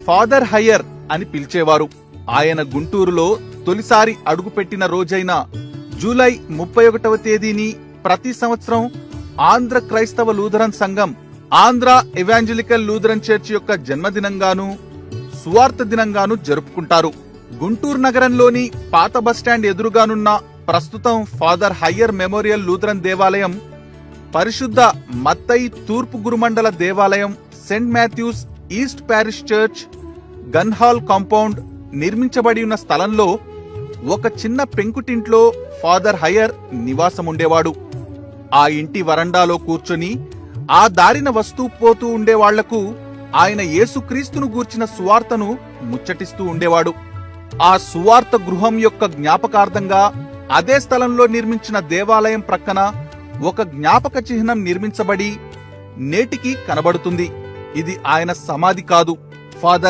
Father higher అని పిలిచేవారు. ఆయన గుంటూరులో తొలిసారి అడుగుపెట్టిన రోజైన జూలై 31వ తేదీని ప్రతి సంవత్సరం ఆంధ్ర క్రైస్తవ లూథరన్ సంఘం, ఆంధ్ర ఎవాంజలికల్ లూథరన్ చర్చ్ యొక్క జన్మదినంగాను సువార్త దినంగాను జరుపుకుంటారు. గుంటూరు నగరంలోని పాత బస్టాండ్ ఎదురుగానున్న ప్రస్తుతం ఫాదర్ హయ్యర్ మెమోరియల్ లూథరన్ దేవాలయం, పరిశుద్ధ మత్తయి తూర్పు గురుమండల దేవాలయం, saint Matthew's east parish church, gun hall compound నిర్మించబడి ఉన్న స్థలంలో ఒక చిన్న పెంకుటింట్లో ఫాదర్ హయ్యర్ నివాసముండేవాడు. ఆ ఇంటి వరండాలో కూర్చొని ఆ దారిన వస్తూ పోతూ ఉండేవాళ్లకు ఆయన యేసుక్రీస్తును గూర్చిన సువార్తను ముచ్చటిస్తూ ఉండేవాడు. ఆ సువార్త గృహం యొక్క జ్ఞాపకార్థంగా అదే స్థలంలో నిర్మించిన దేవాలయం ప్రక్కన ఒక జ్ఞాపక చిహ్నం నిర్మించబడి నేటికి కనబడుతుంది. ఇది ఆయన సమాధి కాదు. ఫాదర్